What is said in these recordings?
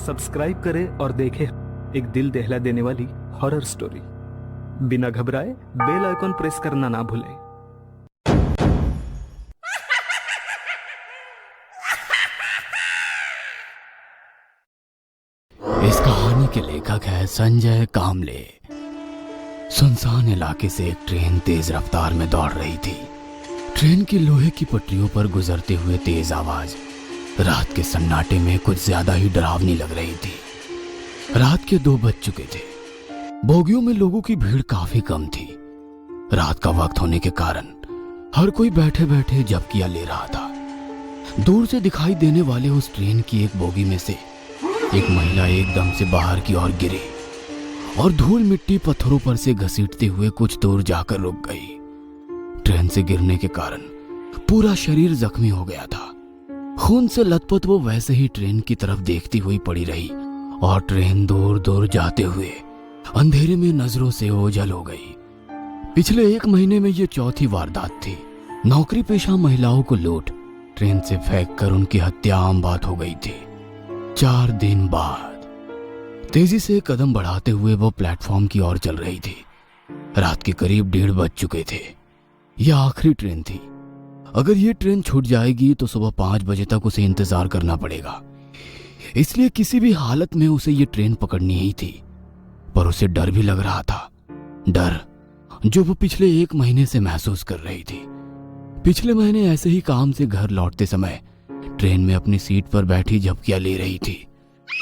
Subscribe करें और देखें एक दिल दहला देने वाली हॉरर स्टोरी। बिना घबराए बेल आइकॉन प्रेस करना ना भूलें। इस कहानी के लेखक है संजय कामले। सुनसान इलाके से एक ट्रेन तेज रफ्तार में दौड़ रही थी। ट्रेन की लोहे की पटरियों पर गुजरते हुए तेज आवाज रात के सन्नाटे में कुछ ज्यादा ही डरावनी लग रही थी। रात के 2 बज चुके थे। बोगियों में लोगों की भीड़ काफी कम थी। रात का वक्त होने के कारण हर कोई बैठे बैठे झपकियां ले रहा था। दूर से दिखाई देने वाले उस ट्रेन की एक बोगी में से एक महिला एकदम से बाहर की ओर गिरी और धूल मिट्टी पत्थरों पर से घसीटते हुए कुछ दूर जाकर रुक गई। ट्रेन से गिरने के कारण पूरा शरीर जख्मी हो गया था। खून से लथपथ वो वैसे ही ट्रेन की तरफ देखती हुई पड़ी रही और ट्रेन दूर दूर जाते हुए अंधेरे में नजरों से ओझल हो गई। पिछले 1 महीने में ये चौथी वारदात थी। नौकरी पेशा महिलाओं को लूट ट्रेन से फेंक कर उनकी हत्या आम बात हो गई थी। 4 दिन बाद तेजी से कदम बढ़ाते हुए वो प्लेटफॉर्म की ओर चल रही थी। रात के करीब 1:30 बज चुके थे। यह आखिरी ट्रेन थी। अगर ये ट्रेन छूट जाएगी तो सुबह 5 बजे तक उसे इंतजार करना पड़ेगा। इसलिए किसी भी हालत में उसे ये ट्रेन पकड़नी ही थी। पर उसे डर भी लग रहा था, डर जो वो पिछले 1 महीने से महसूस कर रही थी। पिछले महीने ऐसे ही काम से घर लौटते समय ट्रेन में अपनी सीट पर बैठी झपकियां ले रही थी,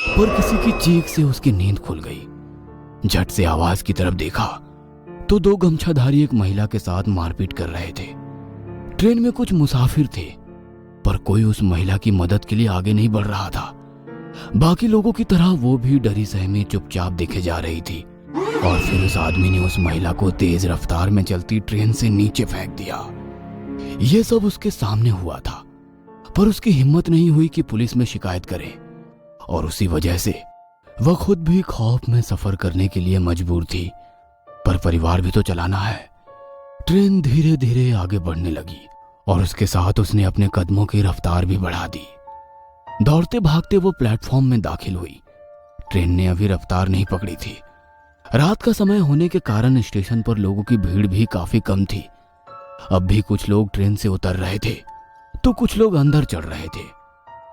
पर किसी की चीख से उसकी नींद खुल गई। झट से आवाज की तरफ देखा तो 2 गमछाधारी एक महिला के साथ मारपीट कर रहे थे। ट्रेन में कुछ मुसाफिर थे, पर कोई उस महिला की मदद के लिए आगे नहीं बढ़ रहा था। बाकी लोगों की तरह वो भी डरी सहमी चुपचाप देखे जा रही थी। और फिर उस आदमी ने उस महिला को तेज रफ्तार में चलती ट्रेन से नीचे फेंक दिया। यह सब उसके सामने हुआ था, पर उसकी हिम्मत नहीं हुई कि पुलिस में शिकायत करे और उसी वजह से वह खुद भी खौफ में सफर करने के लिए मजबूर थी। पर परिवार भी तो चलाना है। ट्रेन धीरे धीरे आगे बढ़ने लगी और उसके साथ उसने अपने कदमों की रफ्तार भी बढ़ा दी। दौड़ते भागते वो प्लेटफॉर्म में दाखिल हुई। ट्रेन ने अभी रफ्तार नहीं पकड़ी थी। रात का समय होने के कारण स्टेशन पर लोगों की भीड़ भी काफी कम थी। अब भी कुछ लोग ट्रेन से उतर रहे थे तो कुछ लोग अंदर चढ़ रहे थे।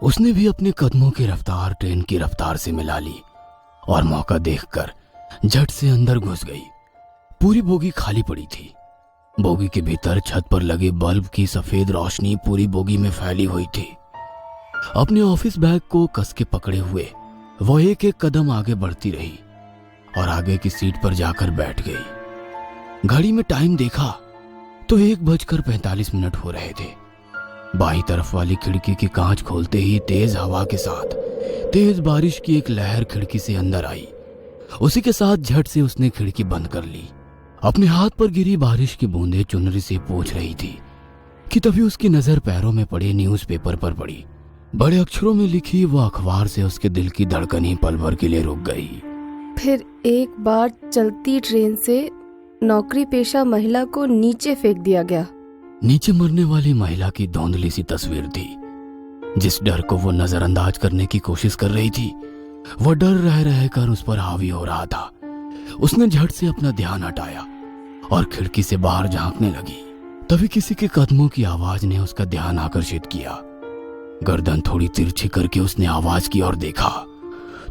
उसने भी अपने कदमों की रफ्तार ट्रेन की रफ्तार से मिला ली और मौका देखकर झट से अंदर घुस गई। पूरी बोगी खाली पड़ी थी। बोगी के भीतर छत पर लगे बल्ब की सफेद रोशनी पूरी बोगी में फैली हुई थी। अपने ऑफिस बैग को कस के पकड़े हुए वो एक एक कदम आगे बढ़ती रही और आगे की सीट पर जाकर बैठ गई। घड़ी में टाइम देखा तो 1:45 हो रहे थे। बाईं तरफ वाली खिड़की की कांच खोलते ही तेज हवा के साथ तेज बारिश की एक लहर खिड़की से अंदर आई। उसी के साथ झट से उसने खिड़की बंद कर ली। अपने हाथ पर गिरी बारिश की बूंदें चुनरी से पोंछ रही थी कि तभी उसकी नजर पैरों में पड़े न्यूज़पेपर पर पड़ी। बड़े अक्षरों में लिखी वो अखबार से उसके दिल की धड़कन ही पल भर के लिए रुक गई। फिर एक बार चलती ट्रेन से नौकरी पेशा महिला को नीचे फेंक दिया गया। नीचे मरने वाली महिला की धुंधली सी तस्वीर थी। जिस डर को वो नजरअंदाज करने की कोशिश कर रही थी, वो डर रह रहकर उस पर हावी हो रहा था। उसने झट से अपना ध्यान हटाया और खिड़की से बाहर झांकने लगी। तभी किसी के कदमों की आवाज ने उसका ध्यान आकर्षित किया। गर्दन थोड़ी तिरछी करके उसने आवाज की ओर देखा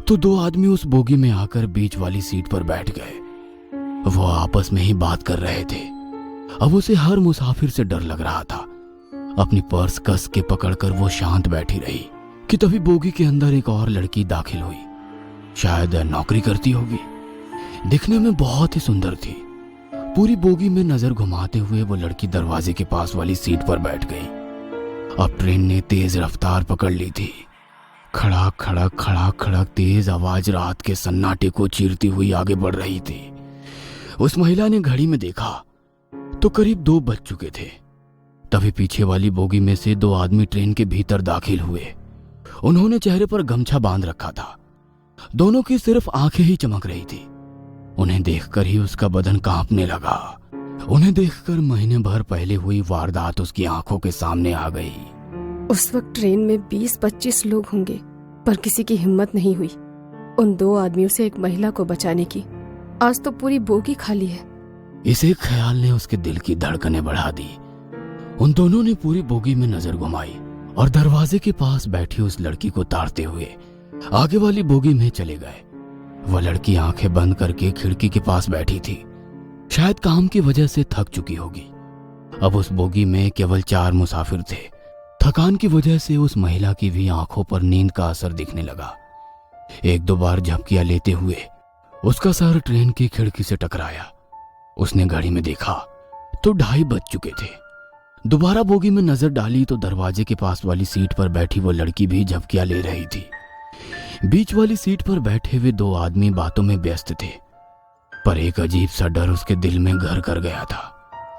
तो 2 आदमी उस बोगी में आकर बीच वाली सीट पर बैठ गए। वो आपस में ही बात कर रहे थे। अब उसे हर मुसाफिर से डर लग रहा था। अपनी पर्स कस के पकड़कर वो शांत बैठी रही कि तभी बोगी के अंदर एक और लड़की दाखिल हुई। शायद नौकरी करती होगी। दिखने में बहुत ही सुंदर थी। पूरी बोगी में नजर घुमाते हुए वो लड़की दरवाजे के पास वाली सीट पर बैठ गई। अब ट्रेन ने तेज रफ्तार पकड़ ली थी। खड़क खड़क खड़क खड़क तेज आवाज रात के सन्नाटे को चीरती हुई आगे बढ़ रही थी। उस महिला ने घड़ी में देखा तो करीब 2 बज चुके थे। तभी पीछे वाली बोगी में से 2 आदमी ट्रेन के भीतर दाखिल हुए। उन्होंने चेहरे पर गमछा बांध रखा था। दोनों की सिर्फ आंखें ही चमक रही थी। उन्हें देखकर ही उसका बदन कांपने लगा। उन्हें देखकर महीने भर पहले हुई वारदात उसकी आंखों के सामने आ गई। उस वक्त ट्रेन में 20-25 लोग होंगे, पर किसी की हिम्मत नहीं हुई उन 2 आदमियों से एक महिला को बचाने की। आज तो पूरी बोगी खाली है। इस एक ख्याल ने उसके दिल की धड़कनें बढ़ा दी। उन दोनों ने पूरी बोगी में नजर घुमाई और दरवाजे के पास बैठी उस लड़की को ताड़ते हुए आगे वाली बोगी में चले गए। वह लड़की आंखें बंद करके खिड़की के पास बैठी थी। शायद काम की वजह से थक चुकी होगी। अब उस बोगी में केवल 4 मुसाफिर थे। थकान की वजह से उस महिला की भी आंखों पर नींद का असर दिखने लगा। 1-2 बार झपकियां लेते हुए उसका सर ट्रेन की खिड़की से टकराया। उसने घड़ी में देखा तो 2:30 बज चुके थे। दोबारा बोगी में नजर डाली तो दरवाजे के पास वाली सीट पर बैठी वो लड़की भी झपकियां ले रही थी। बीच वाली सीट पर बैठे हुए 2 आदमी बातों में व्यस्त थे, पर एक अजीब सा डर उसके दिल में घर कर गया था।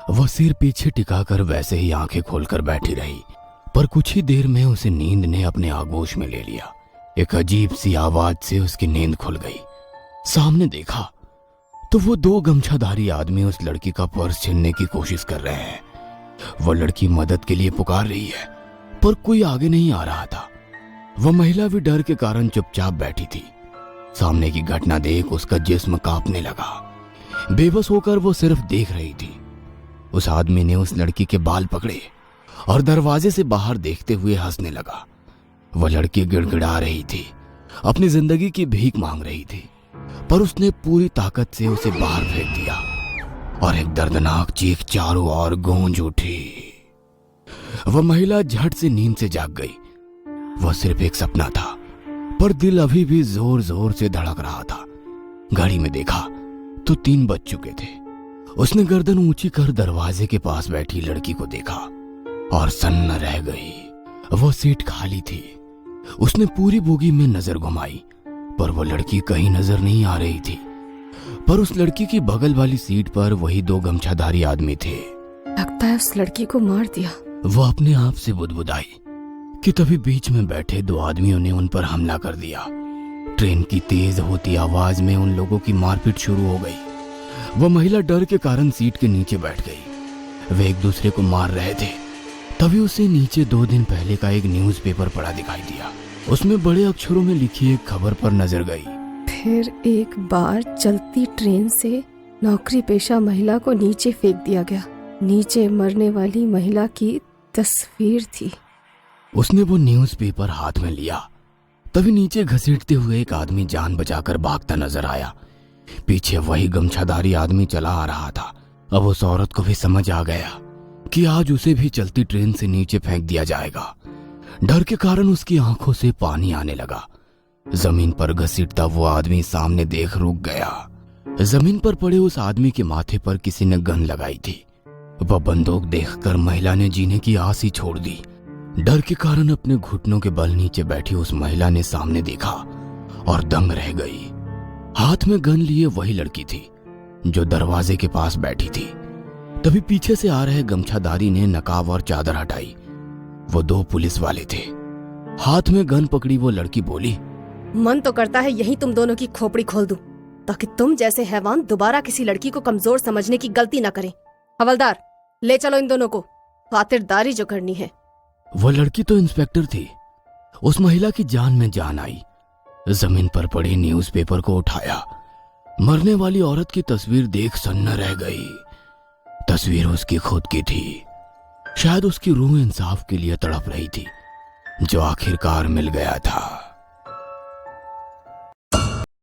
वह सिर पीछे टिकाकर वैसे ही आंखें खोलकर बैठी रही, पर कुछ ही देर में उसे नींद ने अपने आगोश में ले लिया। एक अजीब सी आवाज से उसकी नींद खुल गई। सामने देखा तो वो 2 गमछाधारी आदमी उस लड़की का पर्स छीनने की कोशिश कर रहे हैं। वह लड़की मदद के लिए पुकार रही है, पर कोई आगे नहीं आ रहा था। वह महिला भी डर के कारण चुपचाप बैठी थी। सामने की घटना देख उसका जिस्म कांपने लगा। बेबस होकर वो सिर्फ देख रही थी। उस आदमी ने उस लड़की के बाल पकड़े और दरवाजे से बाहर देखते हुए हंसने लगा। वह लड़की गिड़गिड़ा रही थी, अपनी जिंदगी की भीख मांग रही थी, पर उसने पूरी ताकत से उसे बाहर फेंक दिया और एक दर्दनाक चीख चारों ओर गूंज उठी। वह महिला झट से नींद से जाग गई। वह सिर्फ एक सपना था, पर दिल अभी भी जोर जोर से धड़क रहा था। घड़ी में देखा तो 3 बज चुके थे। उसने गर्दन ऊंची कर दरवाजे के पास बैठी लड़की को देखा और सन्न रह गई। वो सीट खाली थी। उसने पूरी बोगी में नजर घुमाई, पर वो लड़की कहीं नजर नहीं आ रही थी। पर उस लड़की की बगल वाली सीट पर वही 2 गमछाधारी आदमी थे। लगता है उस लड़की को मार दिया। वो अपने आप से बुदबुदाई कि तभी बीच में बैठे 2 आदमियों ने उन पर हमला कर दिया। ट्रेन की तेज होती आवाज में उन लोगों की मारपीट शुरू हो गई। वह महिला डर के कारण सीट के नीचे बैठ गई। वे एक दूसरे को मार रहे थे। तभी उसे नीचे 2 दिन पहले का एक न्यूज़पेपर पड़ा दिखाई दिया। उसमें बड़े अक्षरों में लिखी एक खबर पर नजर गई। फिर एक बार चलती ट्रेन से नौकरी पेशा महिला को नीचे फेंक दिया गया। नीचे मरने वाली महिला की तस्वीर थी। उसने वो न्यूज़पेपर हाथ में लिया। तभी नीचे घसीटते हुए एक आदमी जान बचाकर भागता नजर आया। पीछे वही गमछाधारी आदमी चला आ रहा था। अब उस औरत को भी समझ आ गया कि आज उसे भी चलती ट्रेन से नीचे फेंक दिया जाएगा। डर के कारण उसकी आंखों से पानी आने लगा। जमीन पर घसीटता वो आदमी सामने देख रुक गया। जमीन पर पड़े उस आदमी के माथे पर किसी ने गन लगाई थी। वह बंदूक देखकर महिला ने जीने की आस ही छोड़ दी। डर के कारण अपने घुटनों के बल नीचे बैठी उस महिला ने सामने देखा और दंग रह गई। हाथ में गन लिए वही लड़की थी जो दरवाजे के पास बैठी थी। तभी पीछे से आ रहे गमछाधारी ने नकाब और चादर हटाई। वो 2 पुलिस वाले थे। हाथ में गन पकड़ी वो लड़की बोली, मन तो करता है यही तुम दोनों की खोपड़ी खोल दूं, ताकि तुम जैसे हैवान दोबारा किसी लड़की को कमजोर समझने की गलती न करें। हवलदार, ले चलो इन दोनों को, खातिरदारी जो करनी है। वो लड़की तो इंस्पेक्टर थी। उस महिला की जान में जान आई। जमीन पर पड़े न्यूज़पेपर को उठाया। मरने वाली औरत की तस्वीर देख सन्न रह गई। तस्वीर उसकी खुद की थी। शायद उसकी रूह इंसाफ के लिए तड़प रही थी, जो आखिरकार मिल गया था।